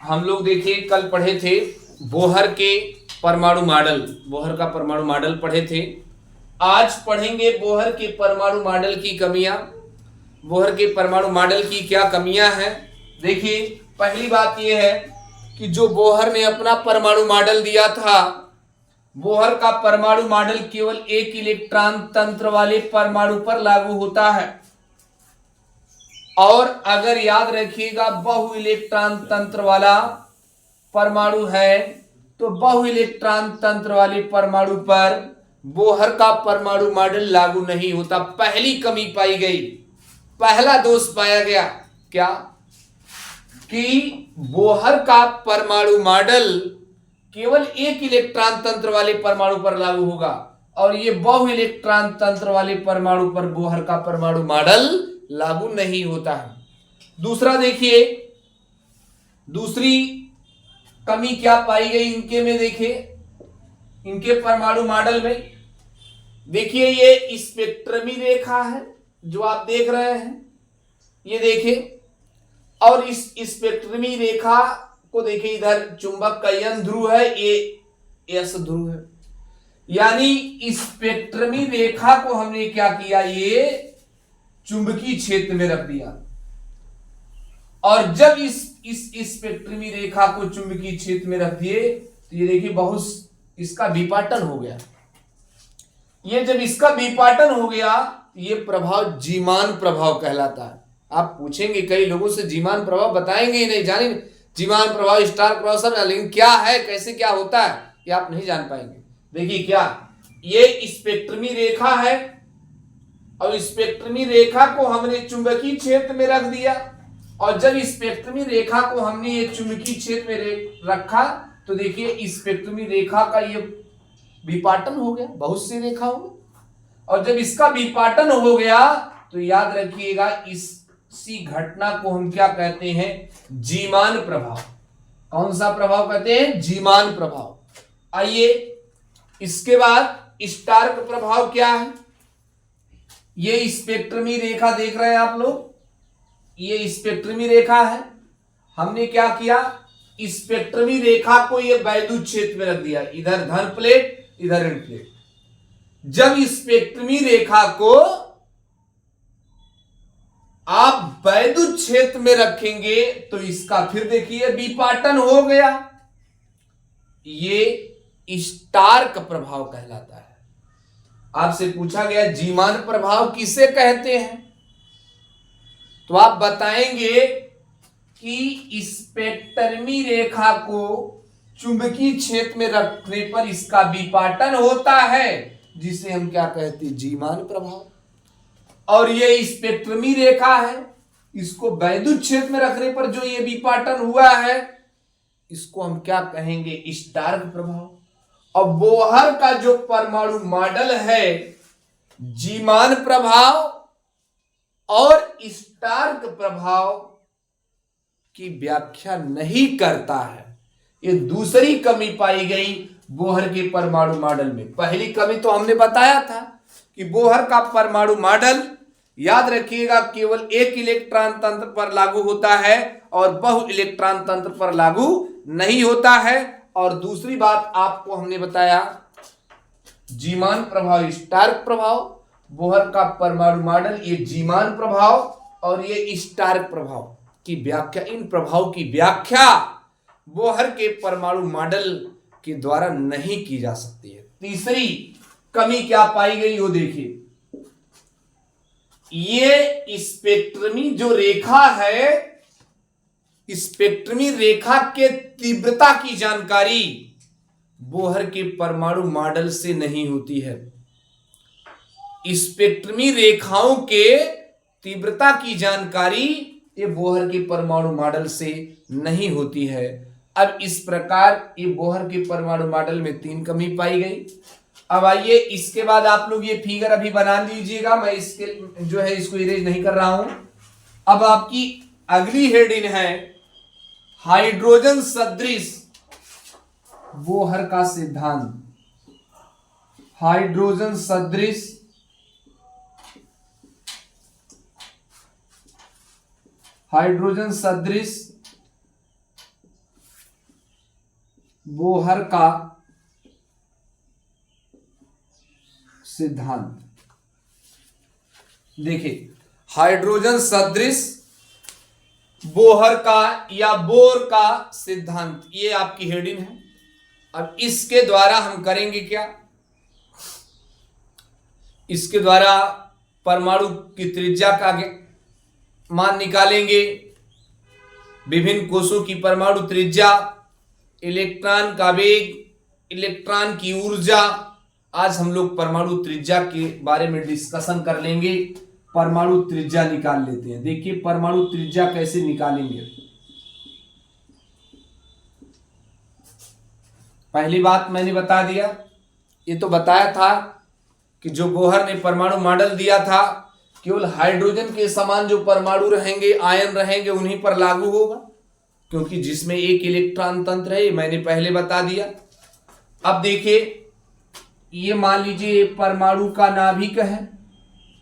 हम लोग देखिए कल पढ़े थे बोहर के परमाणु मॉडल, बोहर का परमाणु मॉडल पढ़े थे। आज पढ़ेंगे बोहर के परमाणु मॉडल की कमियां। बोहर के परमाणु मॉडल की क्या कमियां हैं। देखिए पहली बात यह है कि जो बोहर ने अपना परमाणु मॉडल दिया था, बोहर का परमाणु मॉडल केवल एक इलेक्ट्रॉन तंत्र वाले परमाणु पर लागू होता है। और अगर याद रखिएगा बहु इलेक्ट्रॉन तंत्र वाला परमाणु है तो बहु इलेक्ट्रॉन तंत्र वाले परमाणु पर बोहर का परमाणु मॉडल लागू नहीं होता। पहली कमी पाई गई, पहला दोष पाया गया क्या कि बोहर का परमाणु मॉडल केवल एक इलेक्ट्रॉन तंत्र वाले परमाणु पर लागू होगा और ये बहु इलेक्ट्रॉन तंत्र वाले परमाणु पर बोहर का परमाणु मॉडल लागू नहीं होता है। दूसरा देखिए, दूसरी कमी क्या पाई गई इनके में। देखिए इनके परमाणु मॉडल में देखिए ये स्पेक्ट्रमी रेखा है जो आप देख रहे हैं, ये देखिए। और इस स्पेक्ट्रमी रेखा को देखिए, इधर चुंबक का एन ध्रुव है, ये एस ध्रुव है। यानी स्पेक्ट्रमी रेखा को हमने क्या किया, ये चुंबकीय क्षेत्र में रख दिया। और जब इस स्पेक्ट्रमी रेखा को चुंबकीय क्षेत्र में रख दिए तो ये देखिए बहुत इसका विपाटन हो गया। ये जब इसका विपाटन हो गया ये प्रभाव जीमान प्रभाव कहलाता है। आप पूछेंगे कई लोगों से, जीमान प्रभाव बताएंगे ही नहीं, जानेंगे जीमान प्रभाव, स्टार प्रभाव सर, लेकिन क्या है, कैसे क्या होता है, ये आप नहीं जान पाएंगे। देखिए क्या, ये स्पेक्ट्रमी रेखा है और स्पेक्ट्रमी रेखा को हमने चुंबकीय क्षेत्र में रख दिया। और जब स्पेक्ट्रमी रेखा को हमने ये चुंबकीय क्षेत्र में रखा तो देखिए स्पेक्ट्रमी रेखा का ये विपाटन हो गया, बहुत सी रेखाओं में। और जब इसका विपाटन हो गया तो याद रखिएगा इसी घटना को हम क्या कहते हैं, जीमान प्रभाव। कौन सा प्रभाव कहते हैं, जीमान प्रभाव। आइए इसके बाद स्टार्क प्रभाव क्या है। ये स्पेक्ट्रमी रेखा देख रहे हैं आप लोग, ये स्पेक्ट्रमी रेखा है। हमने क्या किया, स्पेक्ट्रमी रेखा को ये वैद्युत क्षेत्र में रख दिया, इधर धन प्लेट इधर ऋण प्लेट। जब स्पेक्ट्रमी रेखा को आप वैद्युत क्षेत्र में रखेंगे तो इसका फिर देखिए विपाटन हो गया, ये स्टार्क प्रभाव कहलाता है। आपसे पूछा गया जीमान प्रभाव किसे कहते हैं, तो आप बताएंगे कि स्पेक्ट्रमी रेखा को चुंबकीय क्षेत्र में रखने पर इसका विपाटन होता है, जिसे हम क्या कहते हैं, जीमान प्रभाव। और ये स्पेक्ट्रमी रेखा है, इसको वैद्युत क्षेत्र में रखने पर जो ये विपाटन हुआ है इसको हम क्या कहेंगे, स्टार्क प्रभाव। और बोहर का जो परमाणु मॉडल है जीमान प्रभाव और स्टार्क प्रभाव की व्याख्या नहीं करता है। ये दूसरी कमी पाई गई बोहर के परमाणु मॉडल में। पहली कमी तो हमने बताया था कि बोहर का परमाणु मॉडल याद रखिएगा केवल एक इलेक्ट्रॉन तंत्र पर लागू होता है और बहु इलेक्ट्रॉन तंत्र पर लागू नहीं होता है। और दूसरी बात आपको हमने बताया जीमान प्रभाव, स्टार्क प्रभाव। बोहर का परमाणु मॉडल ये जीमान प्रभाव और ये स्टार्क प्रभाव की व्याख्या, इन प्रभाव की व्याख्या बोहर के परमाणु मॉडल के द्वारा नहीं की जा सकती है। तीसरी कमी क्या पाई गई वो देखिए, ये स्पेक्ट्रमी जो रेखा है, स्पेक्ट्रमी रेखा के तीव्रता की जानकारी बोहर के परमाणु मॉडल से नहीं होती है। स्पेक्ट्रमी रेखाओं के तीव्रता की जानकारी ये बोहर के परमाणु मॉडल से नहीं होती है। अब इस प्रकार ये बोहर के परमाणु मॉडल में तीन कमी पाई गई। अब आइए इसके बाद आप लोग ये फिगर अभी बना लीजिएगा, मैं इसके जो है इसको इरेज नहीं कर रहा हूं। अब आपकी अगली हेडिंग है हाइड्रोजन सदृश बोहर का सिद्धांत। हाइड्रोजन सदृश बोहर का सिद्धांत। देखिए, हाइड्रोजन सदृश बोहर का या बोर का सिद्धांत, ये आपकी हेडिंग है। अब इसके द्वारा हम करेंगे क्या, इसके द्वारा परमाणु की त्रिज्या का मान निकालेंगे, विभिन्न कोषों की परमाणु त्रिज्या, इलेक्ट्रॉन का वेग, इलेक्ट्रॉन की ऊर्जा। आज हम लोग परमाणु त्रिज्या के बारे में डिस्कशन कर लेंगे। परमाणु त्रिज्या निकाल लेते हैं। देखिए परमाणु त्रिज्या कैसे निकालेंगे। पहली बात मैंने बता दिया, ये तो बताया था कि जो बोहर ने परमाणु मॉडल दिया था केवल हाइड्रोजन के समान जो परमाणु रहेंगे, आयन रहेंगे, उन्हीं पर लागू होगा, क्योंकि जिसमें एक इलेक्ट्रॉन तंत्र है, मैंने पहले बता दिया। अब देखिए, ये मान लीजिए परमाणु का नाभिक है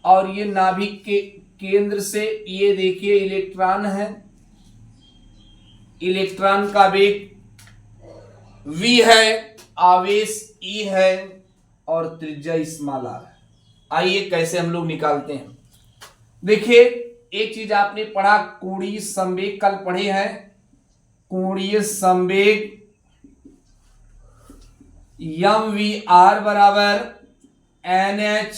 और ये नाभिक के केंद्र से ये देखिए इलेक्ट्रॉन है, इलेक्ट्रॉन का वेग v है, आवेश e है और त्रिज्या स्मॉल r है। आइए कैसे हम लोग निकालते हैं। देखिए एक चीज आपने पढ़ा, कोणीय संवेग, कल पढ़े हैं। कोणीय संवेग mvr बराबर nh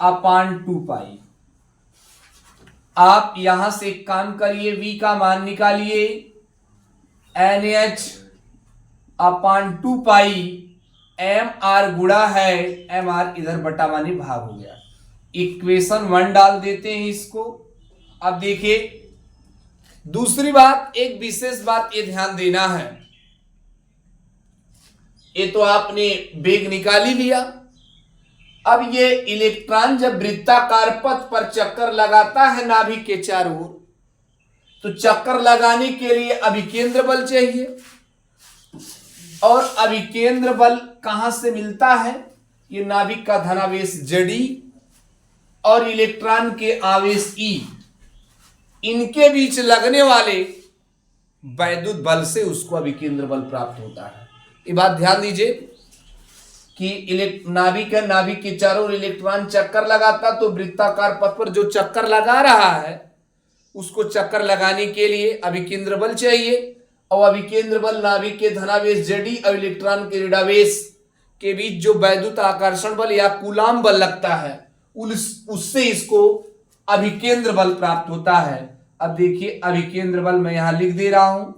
अपान 2π। आप यहां से काम करिए, v का मान निकालिए, nh अपान 2π, mr गुणा है, mr इधर बटा माने भाग हो गया। इक्वेशन 1 डाल देते हैं इसको। अब देखिए दूसरी बात, एक विशेष बात ये ध्यान देना है, ये तो आपने वेग निकाल ही लिया। अब ये इलेक्ट्रॉन जब वृत्ताकार पथ पर चक्कर लगाता है नाभिक के चारों ओर, तो चक्कर लगाने के लिए अभिकेंद्र बल चाहिए, और अभिकेंद्र बल कहां से मिलता है, ये नाभिक का धनावेश Zd और इलेक्ट्रॉन के आवेश E, इनके बीच लगने वाले वैद्युत बल से उसको अभिकेंद्र बल प्राप्त होता है। ये बात ध्यान दीजिए कि नाभिक है, नाभिक के चारों ओर इलेक्ट्रॉन चक्कर लगाता, तो वृत्ताकार पथ पर जो चक्कर लगा रहा है उसको चक्कर लगाने के लिए अभिकेंद्र बल चाहिए, और अभिकेंद्र बल नाभिक के धनावेश Zd और इलेक्ट्रॉन के ऋणावेश के बीच जो वैद्युत आकर्षण बल या कूलाम बल लगता है, उससे इसको अभिकेंद्र बल प्राप्त होता है। अब देखिए अभिकेंद्र बल मैं यहां लिख दे रहा हूं,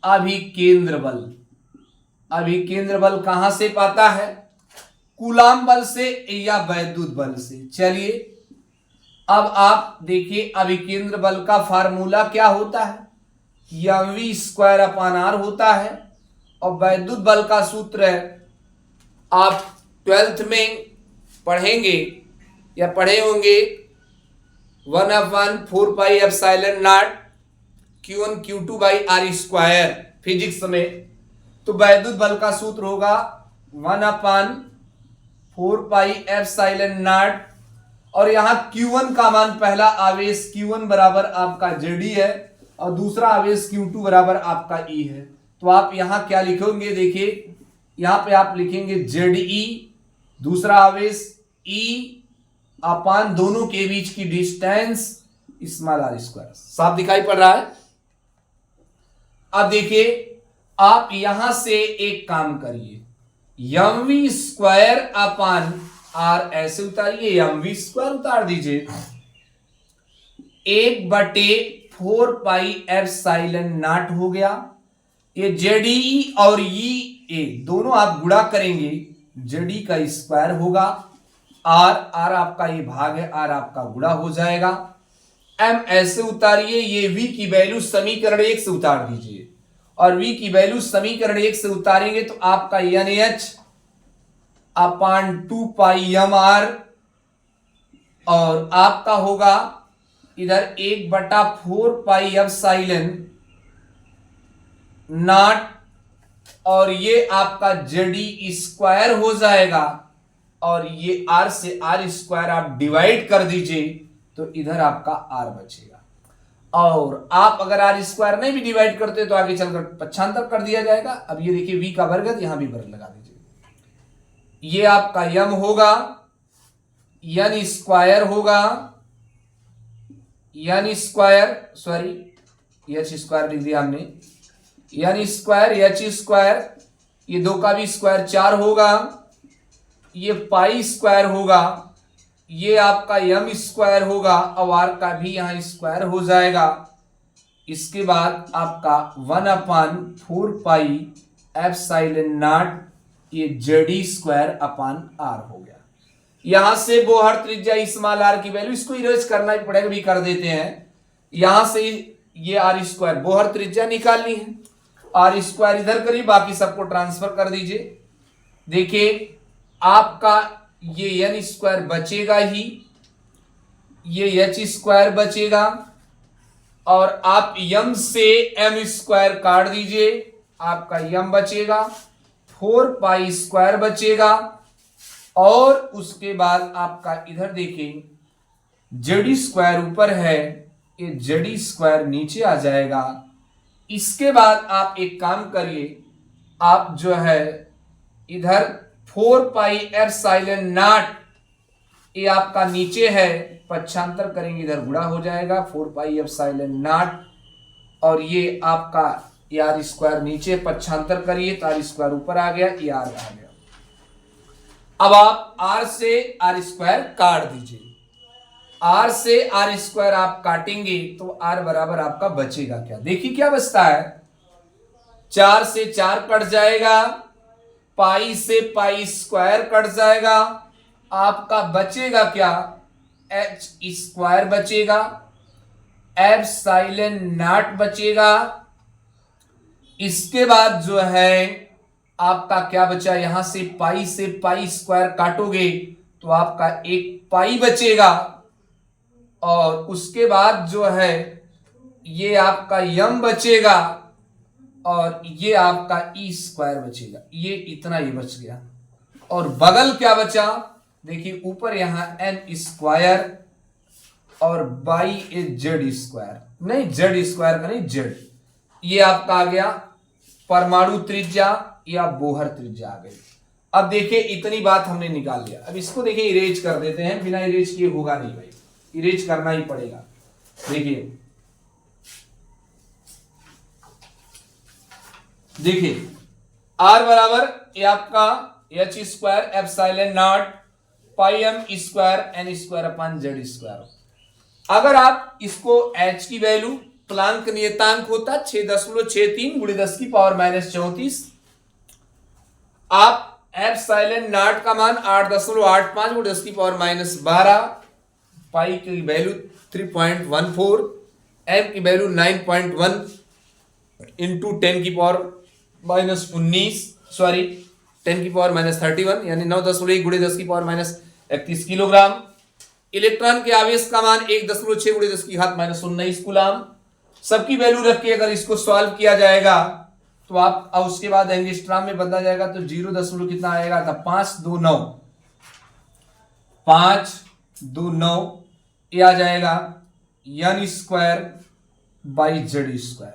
अभिकेंद्र बल। अभिकेंद्र बल कहां से पाता है, कूलाम बल से या वैद्युत बल से। चलिए अब आप देखिए अभिकेंद्र बल का फार्मूला क्या होता है, mv² अपान r होता है, और वैद्युत बल का सूत्र है, आप 12th में पढ़ेंगे या पढ़े होंगे, 1/4π epsilon not q1 q2 by r², physics में। तो वैद्युत बल का सूत्र होगा 1/4π एप्सिलॉन नॉट, और यहां q1 का मान, पहला आवेश q1 बराबर आपका Zd है और दूसरा आवेश q2 बराबर आपका E है। तो आप यहां क्या लिखोगे, देखिए यहां पे आप लिखेंगे Ze, दूसरा आवेश E अपान दोनों के बीच की डिस्टेंस स्मॉल r²। साफ दिखाई पड़ रहा है। अब देखिए आप यहां से एक काम करिए, mv² अपान r ऐसे उतारिए, mv² उतार दीजिए, 1/4π एप्सिलॉन नॉट हो गया। ये Zd और E दोनों आप गुणा करेंगे, Zd का स्क्वायर होगा, r आपका ये भाग है, r आपका गुणा हो जाएगा। m ऐसे उतारिए, ये v की वैल्यू समीकरण 1 से उतार दीजिए, और v की वैल्यू समीकरण 1 से उतारेंगे तो आपका nh अपान 2π mr, और आपका होगा इधर 1/4π एप्सिलॉन नॉट, और ये आपका Zd² हो जाएगा, और ये r से r² आप डिवाइड कर दीजिए तो इधर आपका r बचेगा। और आप अगर आर स्क्वायर नहीं भी डिवाइड करते तो आगे चलकर पक्षांतर कर दिया जाएगा। अब ये देखिए v का वर्ग है तो यहां भी वर्ग लगा दीजिए। ये आपका यम होगा, एन स्क्वायर होगा, n square sorry h square लिख दिया हमने, एन स्क्वायर एच स्क्वायर, ये दो का भी स्क्वायर 4 होगा, ये पाई स्क्वायर होगा, ये आपका एम स्क्वायर होगा और आर का भी यहां स्क्वायर हो जाएगा। इसके बाद आपका 1/4 पाई एप्सिलॉन नॉट ये जेडी स्क्वायर अपान आर हो गया। यहां से बोहर त्रिज्या स्मॉल आर की वैल्यू, इसको इरेज करना ही पड़ेगा, भी कर देते हैं। यहां से ये आर स्क्वायर बोहर त्रिज्या निकालनी है, आर स्क्वायर इधर करिए, बाकी सबको ट्रांसफर कर दीजिए। देखिए आपका ये एन स्क्वायर बचेगा ही, ये एच स्क्वायर बचेगा और आप यम से एम स्क्वायर काट दीजिए, आपका यम बचेगा, 4 पाई स्क्वायर बचेगा और उसके बाद आपका इधर देखिए जेडी स्क्वायर ऊपर है, ये जेडी स्क्वायर नीचे आ जाएगा। इसके बाद आप एक काम करिए, आप जो है इधर 4 पाई एप्सिलॉन नॉट ये आपका नीचे है, पक्षांतर करेंगे इधर गुणा हो जाएगा 4 पाई एप्सिलॉन नॉट और ये आपका आर स्क्वायर नीचे, पक्षांतर करिए तो आर स्क्वायर ऊपर आ गया, ये आर आ गया। अब आप आर से आर स्क्वायर काट दीजिए, आर से आर स्क्वायर आप काटेंगे तो आर बराबर आपका बचेगा क्या, देखिए क्या बचता है, 4 से 4 कट जाएगा, पाई से पाई स्क्वायर कट जाएगा, आपका बचेगा क्या, एच स्क्वायर बचेगा, एप्सिलॉन नॉट बचेगा। इसके बाद जो है आपका क्या बचा, यहां से पाई स्क्वायर काटोगे तो आपका एक पाई बचेगा और उसके बाद जो है ये आपका यम बचेगा और ये आपका ई स्क्वायर बचेगा, ये इतना ही बच गया। और बगल क्या बचा, देखिए ऊपर यहां एन स्क्वायर और बाई ए जेड स्क्वायर, नहीं जेड स्क्वायर का नहीं जेड, ये आपका आ गया परमाणु त्रिज्या या बोहर त्रिज्या आ गई। अब देखिए इतनी बात हमने निकाल लिया, अब इसको देखिए इरेज कर देते हैं, बिना इरेज किए होगा नहीं भाई, इरेज करना ही पड़ेगा। देखिए आर बराबर ये आपका h square epsilon naught pi m square n square upon z square. अगर आप इसको एच की वैल्यू प्लांक नियतांक होता 6.63 गुणे 10 की पावर -34, आप एप्सिलॉन नॉट का मान 8.85 गुणे 10 की पावर -12, पाई की वैल्यू 3.14, एम की वैल्यू 9.1 इंटू 10 की पावर -19 सॉरी 10 की पावर -31 यानी 9.1 गुणे 10 की पावर -31 किलोग्राम। इलेक्ट्रॉन के आवेश का मान 1.6 गुणे 10 की घात -19 कूलाम। सबकी वैल्यू रख के अगर इसको सॉल्व किया जाएगा तो आप उसके बाद एंगस्ट्रॉम में बदला जाएगा तो 0 कितना आएगा था 529 ये आ जाएगा n square by z square,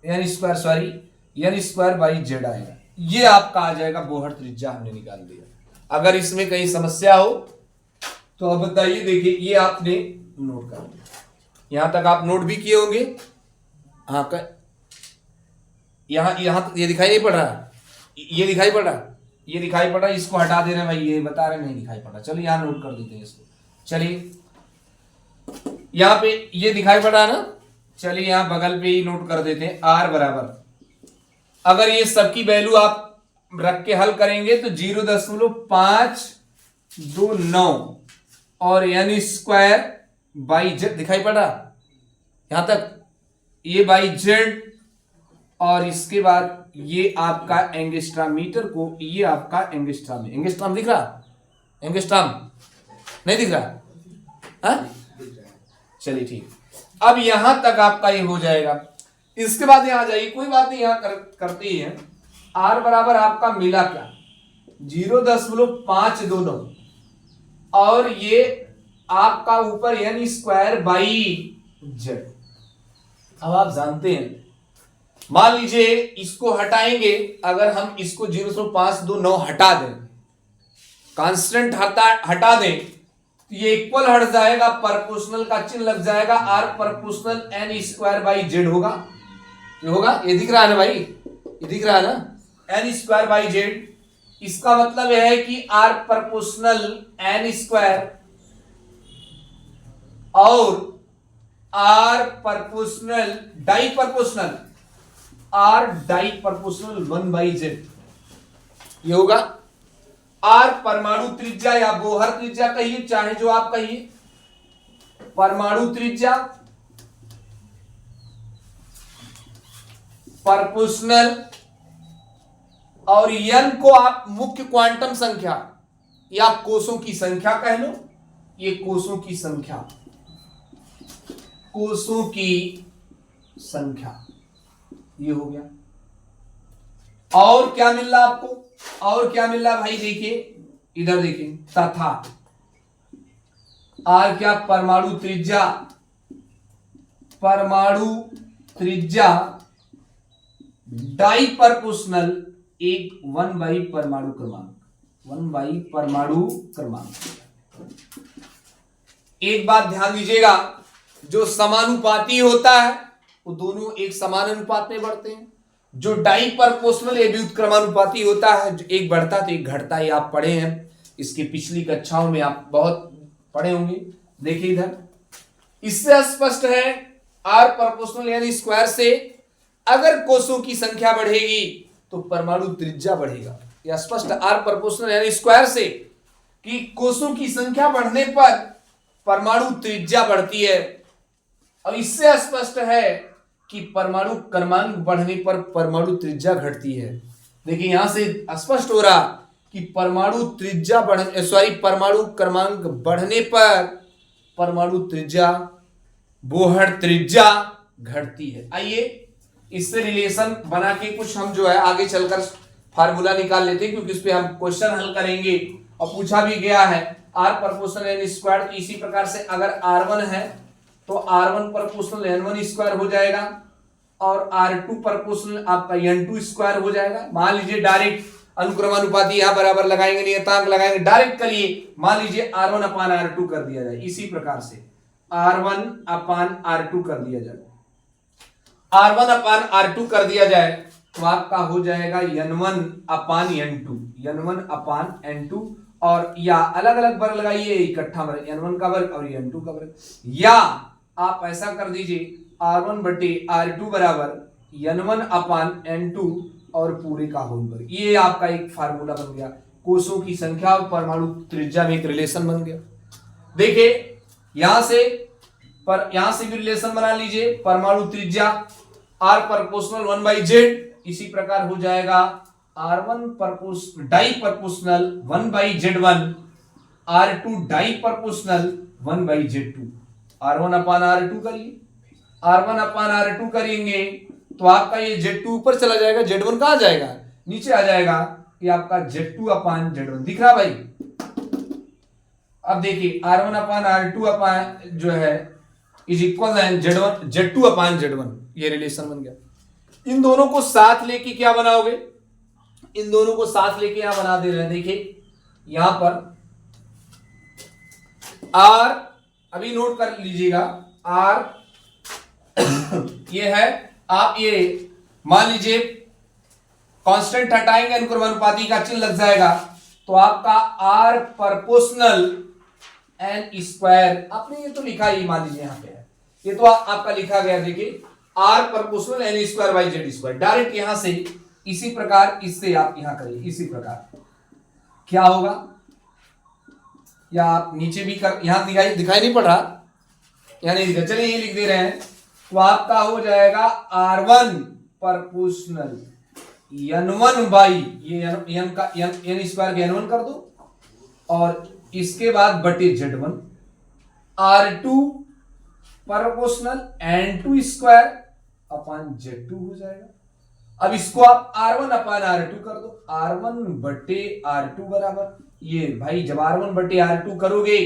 n square sorry n square by z आएगा, ये आपका आ जाएगा बोहर त्रिज्या हमने निकाल दिया। अगर इसमें कहीं समस्या हो तो अब बताइए। देखिए ये आपने नोट कर लिया, यहां तक आप नोट भी किए होंगे। हाँ यहां ये दिखाई नहीं पड़ रहा, ये दिखाई पड़ रहा, ये दिखाई पड़ रहा, इसको हटा दे रहे हैं भाई, ये बता रहे नहीं दिखाई पड़ रहा। चलिए यहां नोट कर देते हैं इसको। चलिए यहां पे ये दिखाई पड़ रहा ना, चलिए यहां बगल पे ही नोट कर देते हैं। आर बराबर अगर ये सबकी वैल्यू आप रख के हल करेंगे तो 0.529 और एन स्क्वायर बाई जेड दिखाई पड़ रहा यहां तक, ये बाई जेड और इसके बाद ये आपका एंगस्ट्रॉम मीटर को, ये आपका एंगस्ट्रॉम, एंगस्ट्रॉम दिख रहा, एंगस्ट्रॉम नहीं दिख रहा, हाँ चलिए ठीक। अब यहां तक आपका ये हो जाएगा। इसके बाद यहां जाइए, कोई बात नहीं, यहां करते ही है। आर बराबर आपका मिला क्या 0.529 और ये आपका ऊपर एन स्क्वायर बाई जेड, अब आप जानते हैं, मान लीजिए इसको हटाएंगे, अगर हम इसको 0.529 हटा दें, कांस्टेंट हटा दें, तो ये इक्वल हट जाएगा, प्रोपोर्शनल का चिन्ह लग जाएगा, r proportional n square by z होगा। ये होगा, ये दिख रहा है ना भाई, ये दिख रहा है ना, एन स्क्वायर बाई जेड। इसका मतलब यह है कि आर प्रोपोर्शनल एन स्क्वायर और आर प्रोपोर्शनल डाई प्रोपोर्शनल आर डाई प्रोपोर्शनल 1/z, ये होगा। आर परमाणु त्रिज्या या बोहर त्रिज्या कहिए, चाहे जो आप कहिए, परमाणु त्रिज्या प्रोपोर्शनल, और n को आप मुख्य क्वांटम संख्या या कोषों की संख्या कह लो, ये कोषों की संख्या, कोषों की संख्या, ये हो गया। और क्या मिल रहा आपको, और क्या मिल रहा भाई, देखिए इधर देखिए, तथा आर क्या, परमाणु त्रिज्या, परमाणु त्रिज्या डाई प्रोपोर्शनल 1 परमाणु क्रमांक, 1 परमाणु क्रमांक। एक बात ध्यान दीजिएगा, जो समानुपाती होता है वो दोनों एक समान अनुपात में बढ़ते हैं। जो डाई प्रोपोर्शनल ये व्युत्क्रमानुपाती होता है, जो एक बढ़ता तो एक घटता, ये आप पढ़े हैं, इसकी पिछली कक्षाओं में आप बहुत पढ़े होंगे। देखिए इधर, इससे स्पष्ट है आर प्रोपोर्शनल यानी स्क्वायर से अगर कोषों की संख्या बढ़ेगी तो परमाणु त्रिज्या बढ़ेगा। यह स्पष्ट आर प्रोपोर्शनल यानी स्क्वायर से कि कोषों की संख्या बढ़ने पर परमाणु त्रिज्या बढ़ती है, और इससे स्पष्ट है कि परमाणु क्रमांक बढ़ने पर परमाणु त्रिज्या घटती है। देखिए यहां से स्पष्ट हो रहा कि परमाणु त्रिज्या परमाणु क्रमांक बढ़ने पर परमाणु त्रिज्या, बोहर त्रिज्या घटती है। आइए इससे रिलेशन बना के कुछ हम जो है आगे चलकर फार्मूला निकाल लेते हैं, क्योंकि इस पे हम क्वेश्चन हल करेंगे और पूछा भी गया है। आर प्रोपोर्शनल एन स्क्वायर, तो इसी प्रकार से अगर R1 है तो R1 प्रोपोर्शनल N1 स्क्वायर हो जाएगा, और R2 प्रोपोर्शनल आपका N2 स्क्वायर हो जाएगा। मान लीजिए डायरेक्ट अनुक्रमानुपाती यहां बराबर लगाएंगे, नियतांक लगाएंगे, डायरेक्ट करिए, मान लीजिए R1 अपान R2 कर दिया जाए, इसी प्रकार से R1 अपान R2 कर दिया जाए, R1 अपान R2 कर दिया जाए, तो आपका हो जाएगा N1 अपान N2, N1 अपान N2, और या अलग अलग वर्ग लगाइए, इकट्ठा वर्ग N1 का वर्ग और N2 का वर्ग, या आप ऐसा कर दीजिए R1 बटे R2 बराबर N1 अपान N2 और पूरे का होल वर्ग। ये आपका एक फार्मूला बन गया, कोषों की संख्या और परमाणु त्रिज्या में एक रिलेशन बन गया। देखिए यहां से भी रिलेशन बना लीजिए, परमाणु त्रिज्या R प्रोपोर्शनल 1/z, इसी प्रकार हो जाएगा R1 डाई प्रोपोर्शनल 1/z1, R2 डाई proportional 1/z2। R1 upon R2 करिए, R1 अपान R2 करेंगे तो आपका ये Z2 ऊपर चला जाएगा, Z1 कहां जाएगा, नीचे आ जाएगा, ये आपका Z2 अपान Z1 दिख रहा भाई। अब देखिए R1 अपान R2 अपान जो है is equal Z2 upon Z1, ये रिलेशन बन गया। इन दोनों को साथ लेके क्या बनाओगे, इन दोनों को साथ लेके यहां बना दे रहे हैं। देखिए यहां पर R, अभी नोट कर लीजिएगा, R ये है, आप ये मान लीजिए कांस्टेंट हटाएंगे, अनुक्रमानुपाती का चिन्ह लग जाएगा, तो आपका R प्रोपोर्शनल N स्क्वायर, आपने ये तो लिखा ही, मान लीजिए यहां पे है, ये तो आपका लिखा गया। देखिए R proportional N square by Z square, direct यहां से इसी प्रकार इससे आप यहां करिए, इसी प्रकार क्या होगा, या आप नीचे भी कर, यहां दिखाई नहीं पड़ रहा, यहां नहीं दिखा, चलिए ये लिख दे रहे हैं, तो आपका हो जाएगा R1 प्रोपोर्शनल N1 बाई, ये N का N स्क्वायर के N1 कर दो, और इसके बाद बटे Z1, R2 proportional N2 square upon Z2 हो जाएगा। अब इसको आप R1 अपान R2 कर दो, R1 बटे R2 बराबर, ये भाई जब R1 बटे R2 करोगे